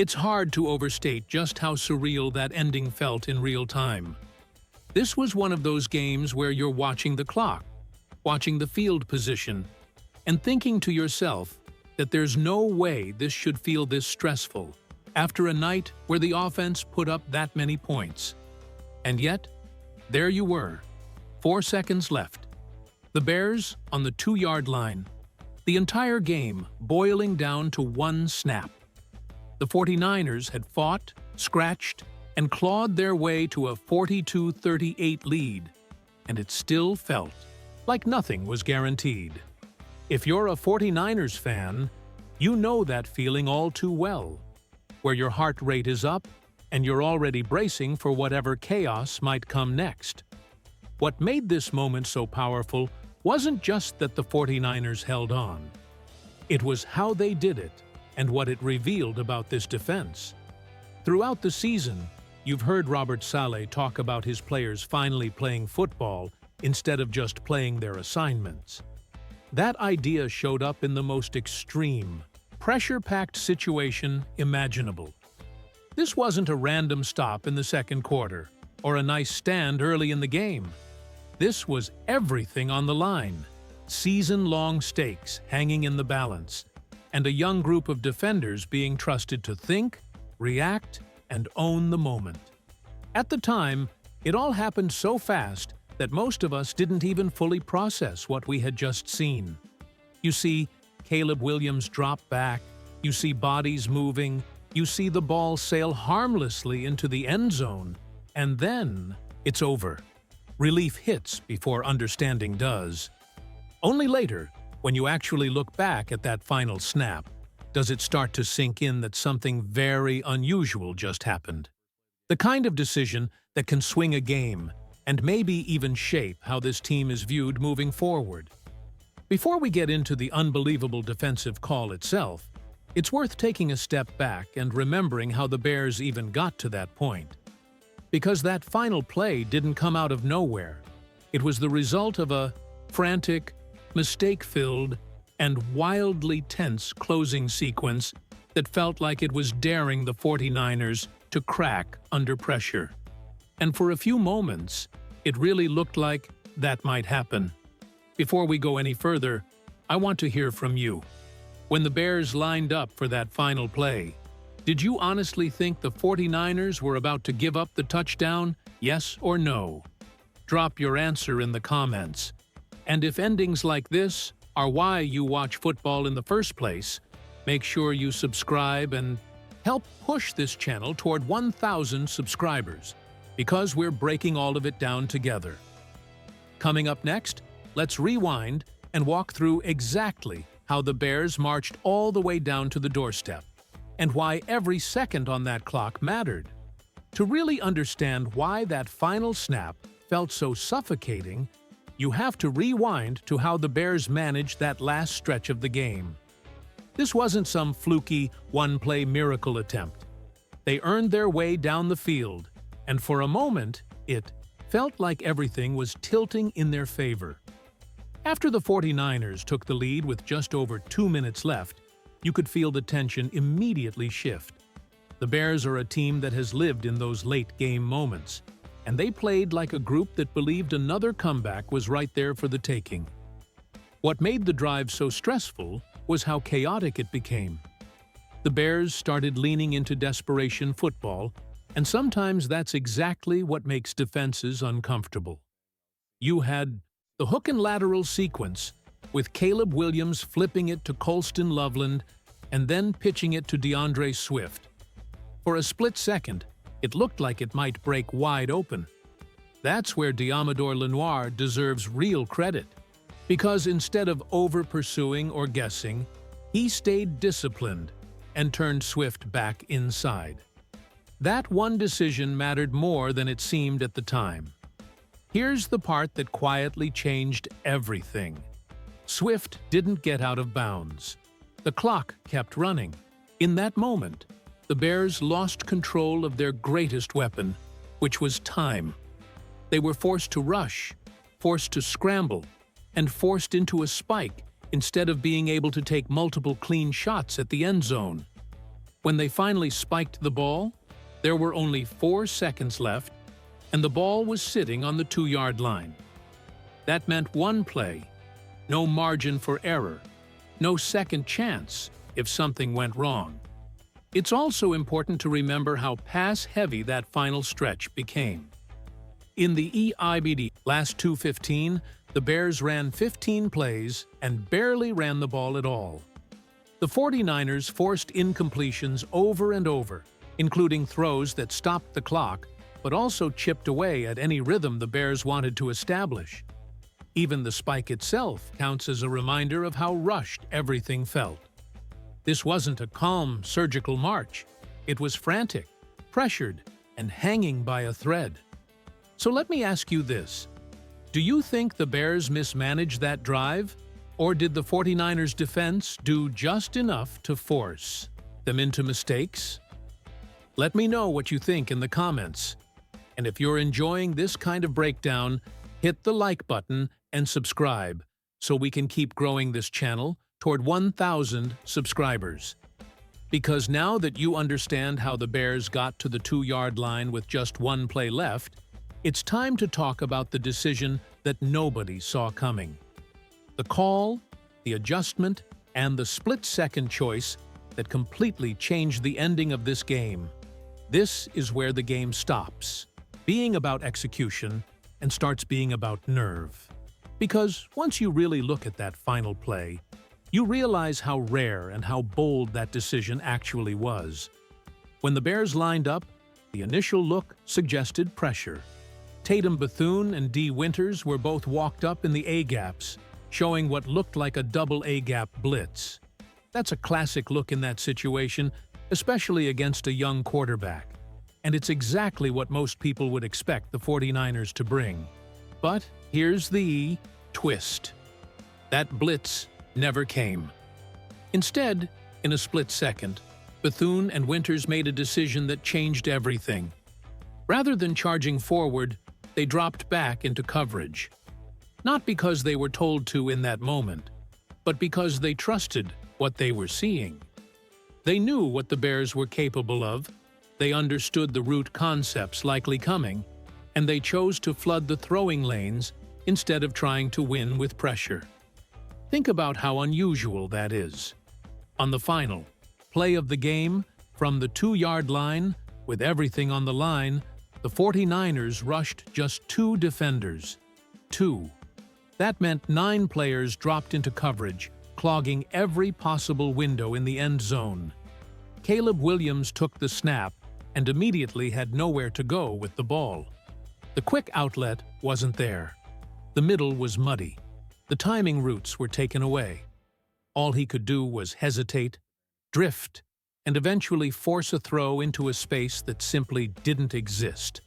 It's hard to overstate just how surreal that ending felt in real time. This was one of those games where you're watching the clock, watching the field position, and thinking to yourself that there's no way this should feel this stressful after a night where the offense put up that many points. And yet, there you were, 4 seconds left. The Bears on the 2-yard line. The entire game boiling down to one snap. The 49ers had fought, scratched, and clawed their way to a 42-38 lead, and it still felt like nothing was guaranteed. If you're a 49ers fan, you know that feeling all too well, where your heart rate is up and you're already bracing for whatever chaos might come next. What made this moment so powerful wasn't just that the 49ers held on. It was how they did it and what it revealed about this defense. Throughout the season, you've heard Robert Saleh talk about his players finally playing football instead of just playing their assignments. That idea showed up in the most extreme, pressure-packed situation imaginable. This wasn't a random stop in the second quarter or a nice stand early in the game. This was everything on the line, season-long stakes hanging in the balance, and a young group of defenders being trusted to think, react, and own the moment. At the time, it all happened so fast that most of us didn't even fully process what we had just seen. You see Caleb Williams drop back, you see bodies moving, you see the ball sail harmlessly into the end zone, and then it's over. Relief hits before understanding does. Only later, when you actually look back at that final snap, does it start to sink in that something very unusual just happened. The kind of decision that can swing a game and maybe even shape how this team is viewed moving forward. Before we get into the unbelievable defensive call itself, it's worth taking a step back and remembering how the Bears even got to that point. Because that final play didn't come out of nowhere. It was the result of a frantic, mistake-filled, and wildly tense closing sequence that felt like it was daring the 49ers to crack under pressure. And for a few moments, it really looked like that might happen. Before we go any further, I want to hear from you. When the Bears lined up for that final play, did you honestly think the 49ers were about to give up the touchdown, yes or no? Drop your answer in the comments. And if endings like this are why you watch football in the first place, make sure you subscribe and help push this channel toward 1,000 subscribers, because we're breaking all of it down together. Coming up next, let's rewind and walk through exactly how the Bears marched all the way down to the doorstep, and why every second on that clock mattered. To really understand why that final snap felt so suffocating, you have to rewind to how the Bears managed that last stretch of the game. This wasn't some fluky, one-play miracle attempt. They earned their way down the field, and for a moment, it felt like everything was tilting in their favor. After the 49ers took the lead with just over 2 minutes left, you could feel the tension immediately shift. The Bears are a team that has lived in those late-game moments, and they played like a group that believed another comeback was right there for the taking. What made the drive so stressful was how chaotic it became. The Bears started leaning into desperation football, and sometimes that's exactly what makes defenses uncomfortable. You had the hook and lateral sequence, with Caleb Williams flipping it to Colston Loveland and then pitching it to DeAndre Swift. For a split second, it looked like it might break wide open. That's where Deommodore Lenoir deserves real credit, because instead of over-pursuing or guessing, he stayed disciplined and turned Swift back inside. That one decision mattered more than it seemed at the time. Here's the part that quietly changed everything. Swift didn't get out of bounds. The clock kept running. In that moment, the Bears lost control of their greatest weapon, which was time. They were forced to rush, forced to scramble, and forced into a spike instead of being able to take multiple clean shots at the end zone. When they finally spiked the ball, there were only 4 seconds left, and the ball was sitting on the 2-yard line. That meant one play, no margin for error, no second chance if something went wrong. It's also important to remember how pass-heavy that final stretch became. In the EIBD last 2:15, the Bears ran 15 plays and barely ran the ball at all. The 49ers forced incompletions over and over, including throws that stopped the clock but also chipped away at any rhythm the Bears wanted to establish. Even the spike itself counts as a reminder of how rushed everything felt. This wasn't a calm, surgical march. It was frantic, pressured, and hanging by a thread. So let me ask you this. Do you think the Bears mismanaged that drive? Or did the 49ers defense do just enough to force them into mistakes? Let me know what you think in the comments. And if you're enjoying this kind of breakdown, hit the like button and subscribe so we can keep growing this channel toward 1,000 subscribers. Because now that you understand how the Bears got to the 2-yard line with just one play left, it's time to talk about the decision that nobody saw coming. The call, the adjustment, and the split-second choice that completely changed the ending of this game. This is where the game stops being about execution and starts being about nerve. Because once you really look at that final play, you realize how rare and how bold that decision actually was. When the Bears lined up, the initial look suggested pressure. Tatum Bethune and D. Winters were both walked up in the A-gaps, showing what looked like a double A-gap blitz. That's a classic look in that situation, especially against a young quarterback. And it's exactly what most people would expect the 49ers to bring. But here's the twist. That blitz never came. Instead, in a split second, Bethune and Winters made a decision that changed everything. Rather than charging forward, they dropped back into coverage. Not because they were told to in that moment, but because they trusted what they were seeing. They knew what the Bears were capable of, they understood the route concepts likely coming, and they chose to flood the throwing lanes instead of trying to win with pressure. Think about how unusual that is. On the final play of the game, from the 2-yard line, with everything on the line, the 49ers rushed just 2 defenders. 2. That meant 9 players dropped into coverage, clogging every possible window in the end zone. Caleb Williams took the snap and immediately had nowhere to go with the ball. The quick outlet wasn't there. The middle was muddy. The timing routes were taken away. All he could do was hesitate, drift, and eventually force a throw into a space that simply didn't exist.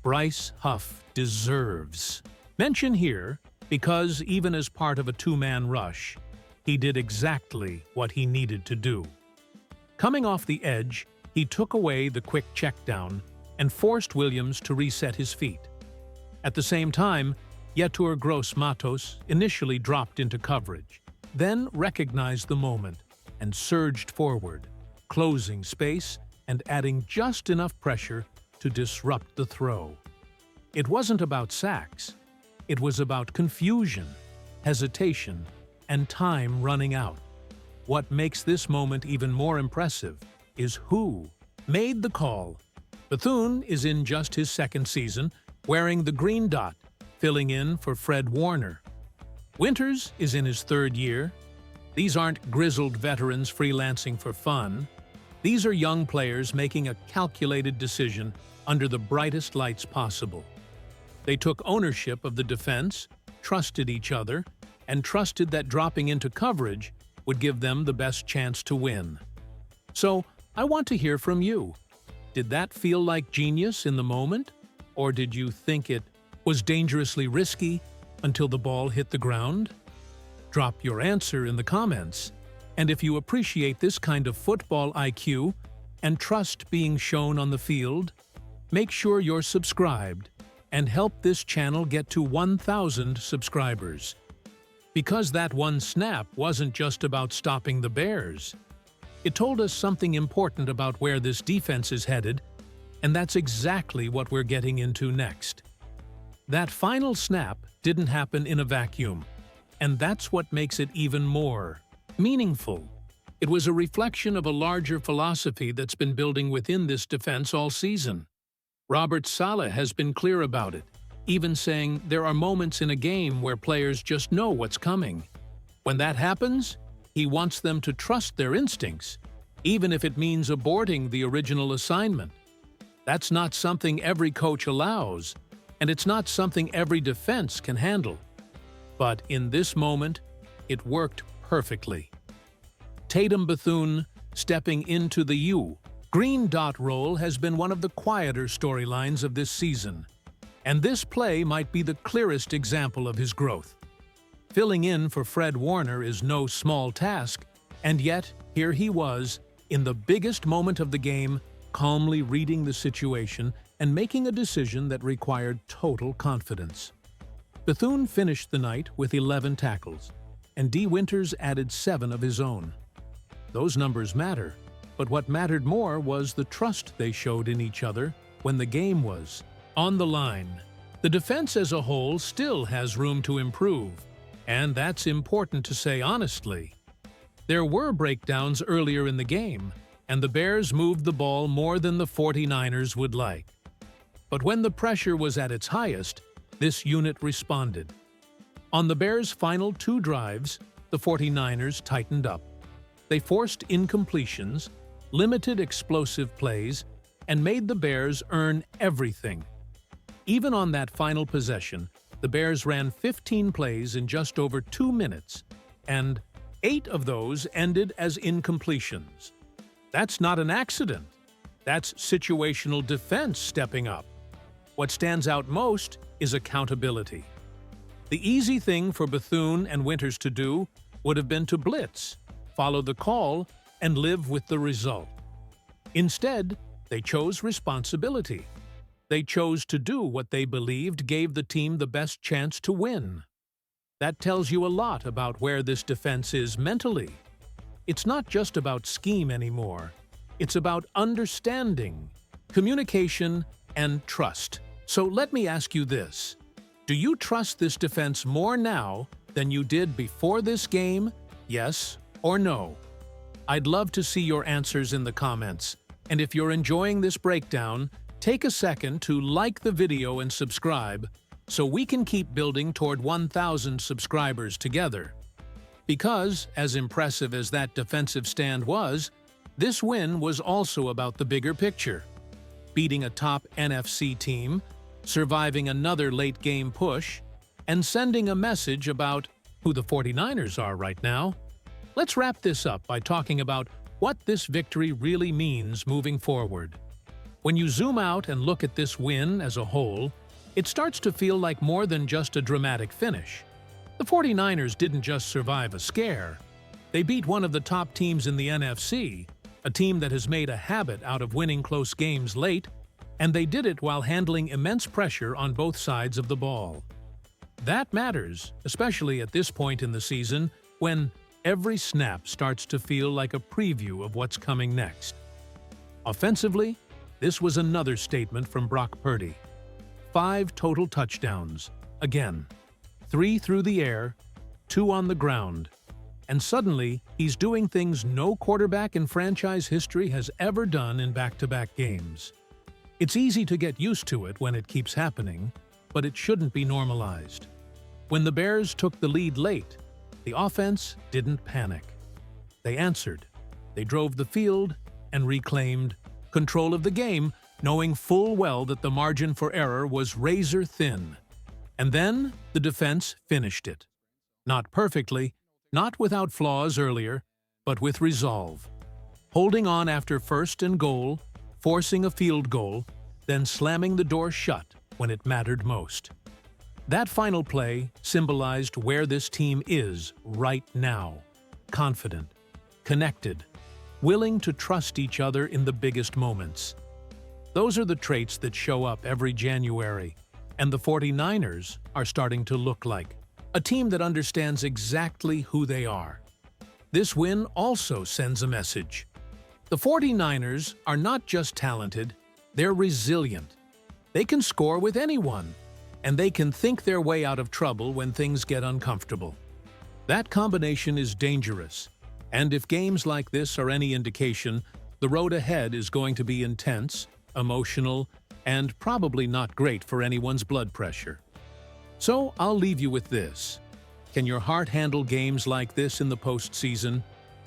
Bryce Huff deserves mention here because even as part of a 2-man rush, he did exactly what he needed to do. Coming off the edge, he took away the quick checkdown and forced Williams to reset his feet. At the same time, Yetur Gross-Matos initially dropped into coverage, then recognized the moment and surged forward, closing space and adding just enough pressure to disrupt the throw. It wasn't about sacks. It was about confusion, hesitation, and time running out. What makes this moment even more impressive is who made the call. Bethune is in just his 2nd season, wearing the green dot, filling in for Fred Warner. Winters is in his 3rd year. These aren't grizzled veterans freelancing for fun. These are young players making a calculated decision under the brightest lights possible. They took ownership of the defense, trusted each other, and trusted that dropping into coverage would give them the best chance to win. So, I want to hear from you. Did that feel like genius in the moment? Or did you think it was dangerously risky until the ball hit the ground? Drop your answer in the comments. And if you appreciate this kind of football IQ and trust being shown on the field, make sure you're subscribed and help this channel get to 1,000 subscribers. Because that one snap wasn't just about stopping the Bears. It told us something important about where this defense is headed, and that's exactly what we're getting into next. That final snap didn't happen in a vacuum, and that's what makes it even more meaningful. It was a reflection of a larger philosophy that's been building within this defense all season. Robert Saleh has been clear about it, even saying there are moments in a game where players just know what's coming. When that happens, he wants them to trust their instincts, even if it means aborting the original assignment. That's not something every coach allows, and it's not something every defense can handle. But in this moment, it worked perfectly. Tatum Bethune stepping into the green dot role has been one of the quieter storylines of this season, and this play might be the clearest example of his growth. Filling in for Fred Warner is no small task, and yet here he was, in the biggest moment of the game, calmly reading the situation and making a decision that required total confidence. Bethune finished the night with 11 tackles, and D. Winters added 7 of his own. Those numbers matter, but what mattered more was the trust they showed in each other when the game was on the line. The defense as a whole still has room to improve, and that's important to say honestly. There were breakdowns earlier in the game, and the Bears moved the ball more than the 49ers would like. But when the pressure was at its highest, this unit responded. On the Bears' final 2 drives, the 49ers tightened up. They forced incompletions, limited explosive plays, and made the Bears earn everything. Even on that final possession, the Bears ran 15 plays in just over 2 minutes, and 8 of those ended as incompletions. That's not an accident. That's situational defense stepping up. What stands out most is accountability. The easy thing for Bethune and Winters to do would have been to blitz, follow the call, and live with the result. Instead, they chose responsibility. They chose to do what they believed gave the team the best chance to win. That tells you a lot about where this defense is mentally. It's not just about scheme anymore. It's about understanding, communication, and trust. So let me ask you this. Do you trust this defense more now than you did before this game? Yes or no? I'd love to see your answers in the comments. And if you're enjoying this breakdown, take a second to like the video and subscribe so we can keep building toward 1,000 subscribers together. Because, as impressive as that defensive stand was, this win was also about the bigger picture. Beating a top NFC team, surviving another late-game push, and sending a message about who the 49ers are right now. Let's wrap this up by talking about what this victory really means moving forward. When you zoom out and look at this win as a whole, it starts to feel like more than just a dramatic finish. The 49ers didn't just survive a scare. They beat one of the top teams in the NFC, a team that has made a habit out of winning close games late, and they did it while handling immense pressure on both sides of the ball. That matters, especially at this point in the season when every snap starts to feel like a preview of what's coming next. Offensively, this was another statement from Brock Purdy. 5 total touchdowns, again. 3 through the air, 2 on the ground. And suddenly, he's doing things no quarterback in franchise history has ever done in back-to-back games. It's easy to get used to it when it keeps happening, but it shouldn't be normalized. When the Bears took the lead late, the offense didn't panic. They answered. They drove the field and reclaimed control of the game, knowing full well that the margin for error was razor thin. And then the defense finished it. Not perfectly, not without flaws earlier, but with resolve. Holding on after 1st and goal, forcing a field goal, then slamming the door shut when it mattered most. That final play symbolized where this team is right now. Confident, connected, willing to trust each other in the biggest moments. Those are the traits that show up every January, and the 49ers are starting to look like a team that understands exactly who they are. This win also sends a message. The 49ers are not just talented, they're resilient. They can score with anyone, and they can think their way out of trouble when things get uncomfortable. That combination is dangerous, and if games like this are any indication, the road ahead is going to be intense, emotional, and probably not great for anyone's blood pressure. So I'll leave you with this. Can your heart handle games like this in the postseason?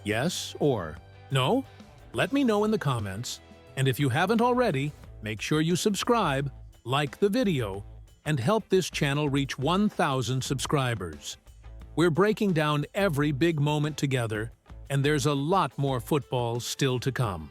Yes or no? Let me know in the comments. And if you haven't already, make sure you subscribe, like the video, and help this channel reach 1,000 subscribers. We're breaking down every big moment together, and there's a lot more football still to come.